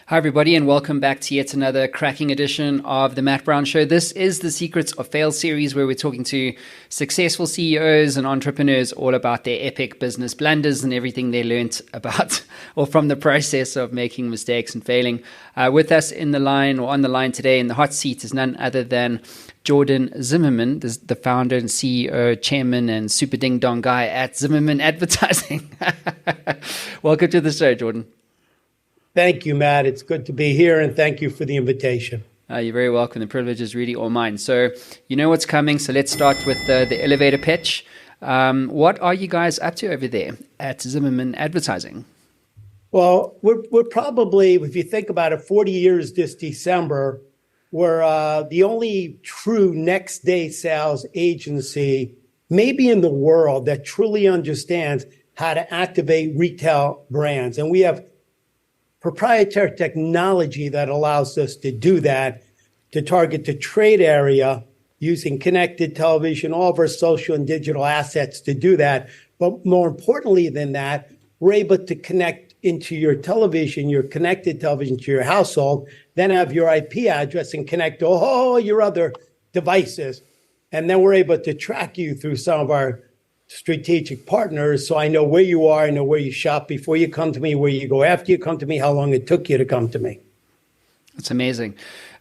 Hi, everybody, and welcome back to yet another cracking edition of The Matt Brown Show. This is the Secrets of Fail series where we're talking to successful CEOs and entrepreneurs all about their epic business blunders and everything they learned about or from the process of making mistakes and failing. With us in the line or on the line today in the hot seat is none other than Jordan Zimmerman, the founder and CEO, chairman, and super ding-dong guy at Zimmerman Advertising. Welcome to the show, Jordan. Thank you, Matt. It's good to be here, and thank you for the invitation. You're very welcome. The privilege is really all mine. So you know what's coming, so let's start with the elevator pitch. What are you guys up to over there at Zimmerman Advertising? Well, we're probably, if you think about it, 40 years this December. We're the only true next-day sales agency, maybe in the world, that truly understands how to activate retail brands. And we have proprietary technology that allows us to do that, to target the trade area using connected television, all of our social and digital assets to do that. But more importantly than that, we're able to connect into your television, your connected television to your household, then have your IP address and connect to all your other devices. And then we're able to track you through some of our strategic partners, so I know where you are, I know where you shop before you come to me, where you go after you come to me, how long it took you to come to me. That's amazing.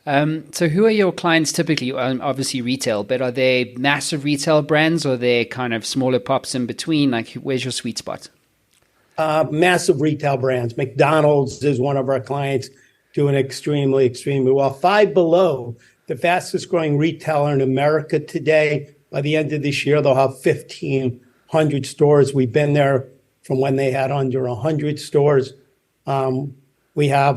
So who are your clients typically? Obviously retail, but are they massive retail brands or are they kind of smaller pops in between? Like, where's your sweet spot? Massive retail brands. McDonald's is one of our clients, doing extremely, extremely well. Five Below, the fastest growing retailer in America today. By the end of this year, they'll have 1,500 stores. We've been there from when they had under 100 stores. We have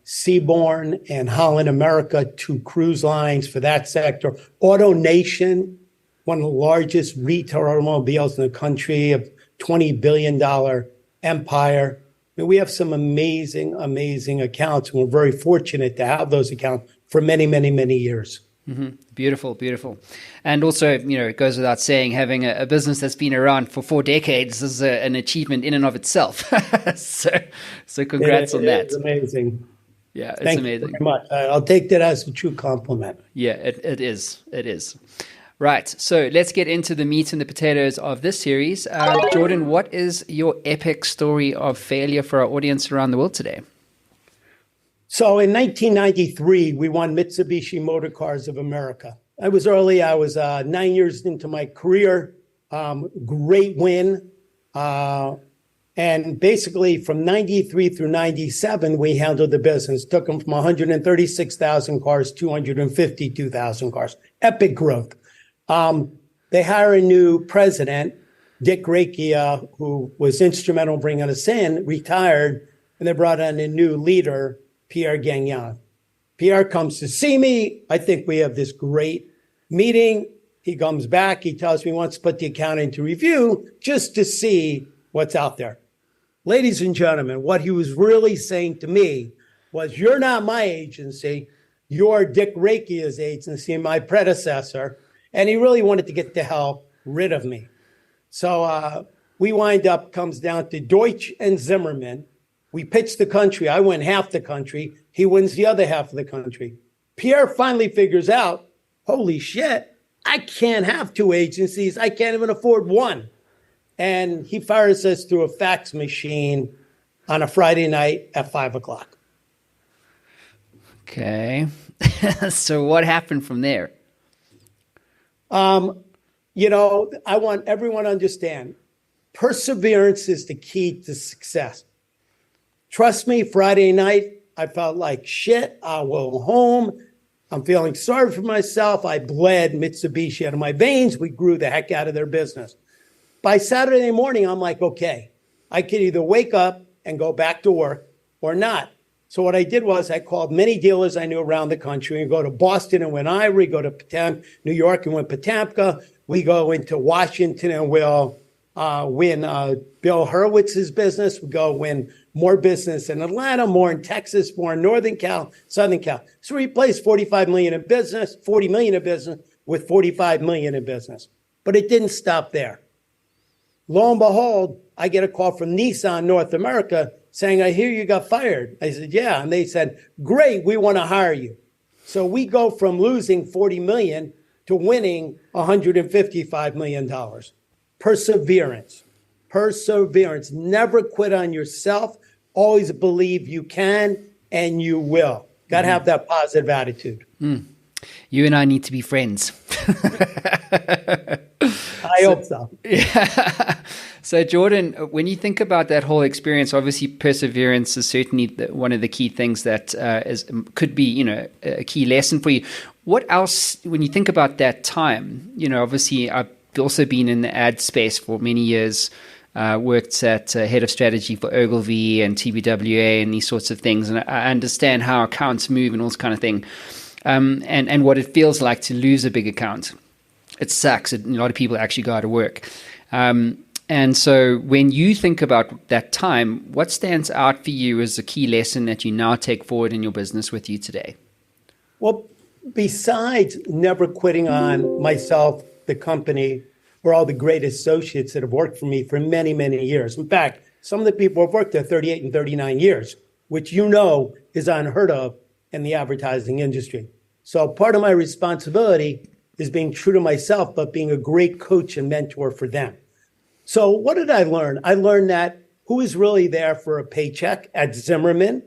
Seabourn and Holland America, two cruise lines for that sector. AutoNation, one of the largest retail automobiles in the country, a $20 billion empire. And we have some amazing, amazing accounts. And we're very fortunate to have those accounts for many, many, many years. Mm-hmm. Beautiful, beautiful. And also, it goes without saying, having a business that's been around for 4 decades is an achievement in and of itself. so congrats on that. It's amazing. Yeah, it's Thank amazing. you very much. I'll take that as a true compliment. Yeah, it is. It is. Right. So let's get into the meat and the potatoes of this series. Jordan, what is your epic story of failure for our audience around the world today? So in 1993, we won Mitsubishi Motor Cars of America. I was early. I was 9 years into my career. Great win. And basically from 93 through 97, we handled the business. Took them from 136,000 cars, 252,000 cars. Epic growth. They hire a new president, Dick Rakia, who was instrumental in bringing us in, retired, and they brought in a new leader, Pierre Gagnon. Pierre comes to see me. I think we have this great meeting. He comes back. He tells me he wants to put the account into review just to see what's out there. Ladies and gentlemen, what he was really saying to me was, you're not my agency. You're Dick Rakia's agency, my predecessor. And he really wanted to get the hell rid of me. So we wind up, comes down to Deutsch and Zimmerman. We pitched the country. I win half the country. He wins the other half of the country. Pierre finally figures out, holy shit, I can't have two agencies. I can't even afford one. And he fires us through a fax machine on a Friday night at 5:00. Okay. So what happened from there? I want everyone to understand, perseverance is the key to success. Trust me, Friday night, I felt like shit. I went home. I'm feeling sorry for myself. I bled Mitsubishi out of my veins. We grew the heck out of their business. By Saturday morning, I'm like, okay, I could either wake up and go back to work or not. So what I did was I called many dealers I knew around the country. We go to Boston and win Ivory, go to New York and win Potamka. We go into Washington and we'll win Bill Hurwitz's business. We go win more business in Atlanta, more in Texas, more in Northern Cal, Southern Cal. So we replaced 45 million in business, 40 million in business with 45 million in business. But it didn't stop there. Lo and behold, I get a call from Nissan North America saying, I hear you got fired. I said, yeah. And they said, great, we want to hire you. So we go from losing 40 million to winning $155 million. Perseverance. Perseverance. Never quit on yourself. Always believe you can and you will. Got to have that positive attitude. You and I need to be friends. I hope so. Yeah. So, Jordan, when you think about that whole experience, obviously perseverance is certainly one of the key things that could be, a key lesson for you. What else, when you think about that time, obviously I've also been in the ad space for many years, worked at head of strategy for Ogilvy and TBWA and these sorts of things. And I understand how accounts move and all this kind of thing. And what it feels like to lose a big account. It sucks. A lot of people actually go out of work. And so when you think about that time, what stands out for you as a key lesson that you now take forward in your business with you today? Well, besides never quitting on myself, the company, or all the great associates that have worked for me for many, many years. In fact, some of the people have worked there 38 and 39 years, which is unheard of in the advertising industry. So part of my responsibility is being true to myself, but being a great coach and mentor for them. So what did I learn? I learned that who is really there for a paycheck at Zimmerman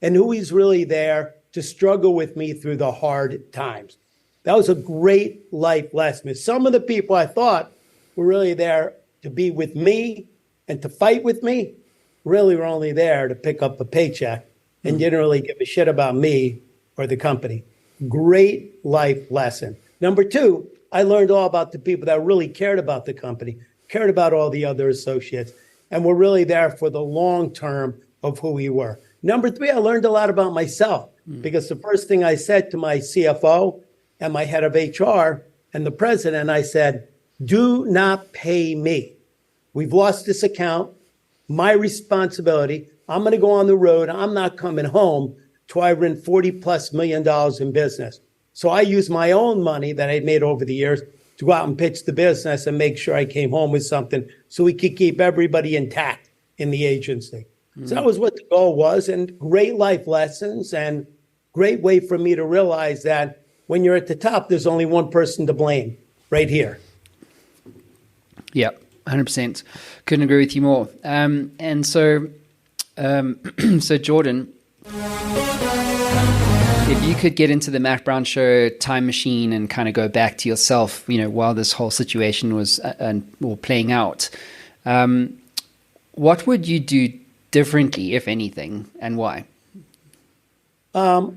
and who is really there to struggle with me through the hard times. That was a great life lesson. Some of the people I thought were really there to be with me and to fight with me really were only there to pick up a paycheck and didn't really give a shit about me or the company. Great life lesson. Number two, I learned all about the people that really cared about the company, cared about all the other associates, and were really there for the long term of who we were. Number three, I learned a lot about myself because the first thing I said to my CFO and my head of HR and the president, I said, do not pay me. We've lost this account. My responsibility. I'm going to go on the road. I'm not coming home till I win $40+ million in business. So I used my own money that I'd made over the years to go out and pitch the business and make sure I came home with something so we could keep everybody intact in the agency. So that was what the goal was, and great life lessons and great way for me to realize that when you're at the top, there's only one person to blame, right here. Yep, 100%. Couldn't agree with you more. So Jordan, if you could get into the Matt Brown Show time machine and kind of go back to yourself, while this whole situation was playing out, what would you do differently, if anything, and why? I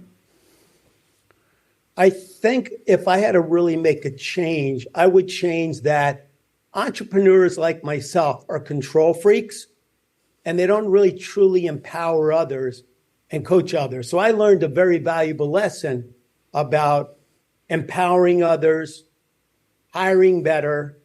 think if I had to really make a change, I would change that entrepreneurs like myself are control freaks, and they don't really truly empower others and coach others. So I learned a very valuable lesson about empowering others, hiring better,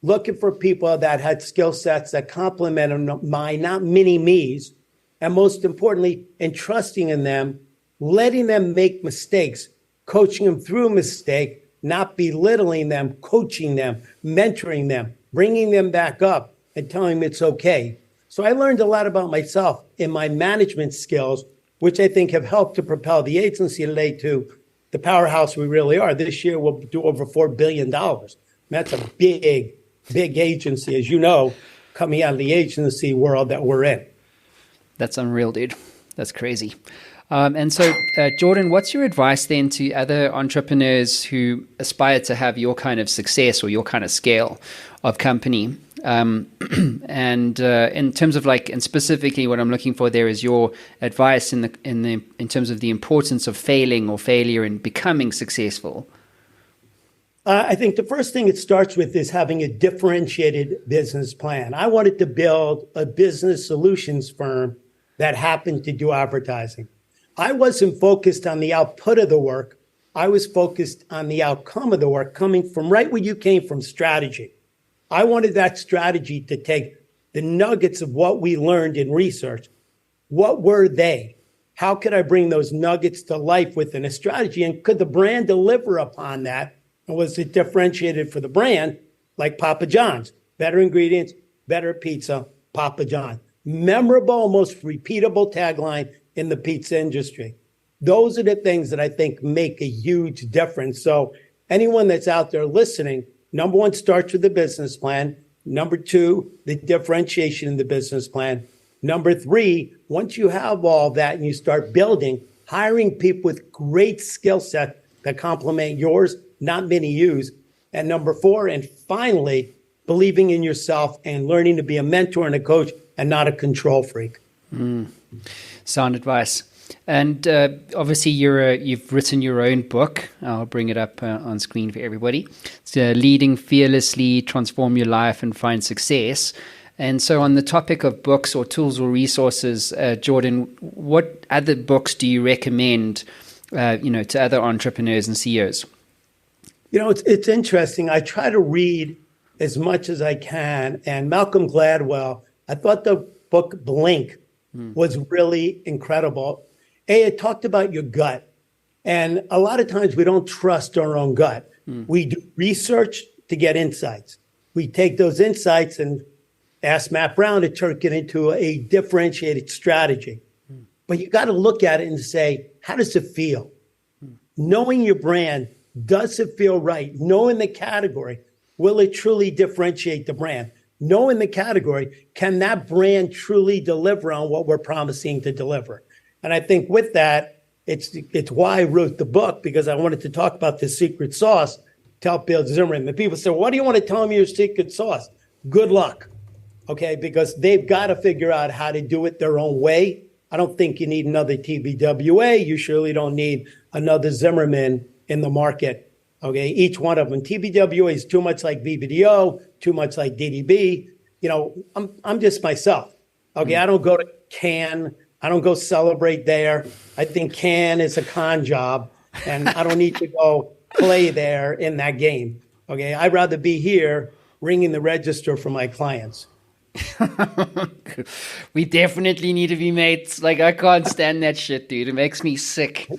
looking for people that had skill sets that complemented mine, not mini-me's, and most importantly, entrusting in them, letting them make mistakes, coaching them through a mistake, not belittling them, coaching them, mentoring them, bringing them back up and telling them it's okay. So I learned a lot about myself in my management skills, which I think have helped to propel the agency today to the powerhouse we really are. This year, we'll do over $4 billion. That's a big, big agency, as you know, coming out of the agency world that we're in. That's unreal, dude. That's crazy. And so, Jordan, what's your advice then to other entrepreneurs who aspire to have your kind of success or your kind of scale of company? And in terms of and specifically what I'm looking for there is your advice in terms of the importance of failing or failure and becoming successful. I think the first thing it starts with is having a differentiated business plan. I wanted to build a business solutions firm that happened to do advertising. I wasn't focused on the output of the work. I was focused on the outcome of the work coming from right where you came from, strategy. I wanted that strategy to take the nuggets of what we learned in research. What were they? How could I bring those nuggets to life within a strategy? And could the brand deliver upon that? And was it differentiated for the brand, like Papa John's? Better ingredients, better pizza, Papa John. memorable, most repeatable tagline in the pizza industry. Those are the things that I think make a huge difference. So anyone that's out there listening, number one, starts with the business plan. Number two, the differentiation in the business plan. Number three, once you have all that and you start building, hiring people with great skill set that complement yours, not many use. And number four, and finally, believing in yourself and learning to be a mentor and a coach and not a control freak. Sound advice. And obviously, you've written your own book. I'll bring it up on screen for everybody. It's Leading Fearlessly, Transform Your Life and Find Success. And so on the topic of books or tools or resources, Jordan, what other books do you recommend to other entrepreneurs and CEOs? It's interesting. I try to read as much as I can. And Malcolm Gladwell, I thought the book Blink was really incredible. It talked about your gut. And a lot of times we don't trust our own gut. We do research to get insights. We take those insights and ask Matt Brown to turn it into a differentiated strategy. But you got to look at it and say, how does it feel? Knowing your brand, does it feel right? Knowing the category, will it truly differentiate the brand? Knowing the category, can that brand truly deliver on what we're promising to deliver? And I think with that, it's why I wrote the book, because I wanted to talk about the secret sauce to help build Zimmerman. The people say, why do you want to tell me your secret sauce? Good luck. Okay, because they've got to figure out how to do it their own way. I don't think you need another TBWA. You surely don't need another Zimmerman in the market. Okay, each one of them. TBWA is too much like VBDO, too much like DDB. I'm just myself. Okay, I don't go to Cannes. I don't go celebrate there. I think Cannes is a con job, and I don't need to go play there in that game. Okay, I'd rather be here ringing the register for my clients. We definitely need to be mates. Like, I can't stand that shit, dude. It makes me sick.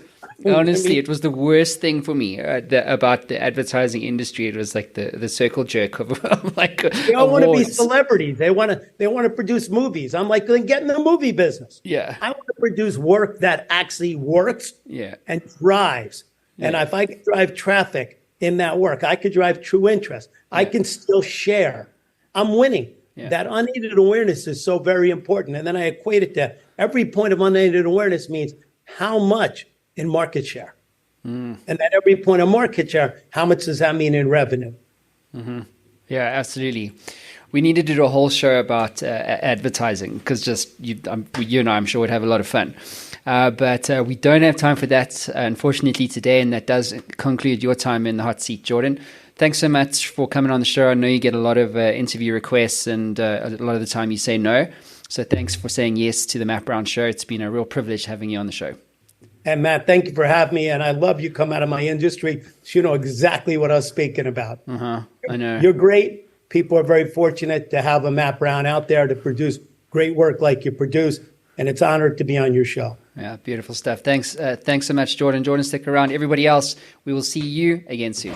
Honestly, it was the worst thing for me about the advertising industry. It was like the circle jerk of like they all want to be celebrities. They want to produce movies. I'm like, then get in the movie business. Yeah, I want to produce work that actually works. Yeah, and drives. Yeah. And if I could drive traffic in that work, I could drive true interest. Yeah. I can still share. I'm winning. Yeah. That unaided awareness is so very important. And then I equate it to every point of unaided awareness means how much in market share. And at every point of market share, how much does that mean in revenue? Yeah, absolutely. We need to do a whole show about advertising, because you and I, I'm sure, would have a lot of fun. But we don't have time for that, unfortunately, today. And that does conclude your time in the hot seat, Jordan. Thanks so much for coming on the show. I know you get a lot of interview requests, and a lot of the time you say no. So thanks for saying yes to the Matt Brown Show. It's been a real privilege having you on the show. And Matt, thank you for having me. And I love you come out of my industry, so you know exactly what I was speaking about. I know. You're great. People are very fortunate to have a Matt Brown out there to produce great work like you produce. And it's honored to be on your show. Yeah, beautiful stuff. Thanks so much, Jordan. Jordan, stick around. Everybody else, we will see you again soon.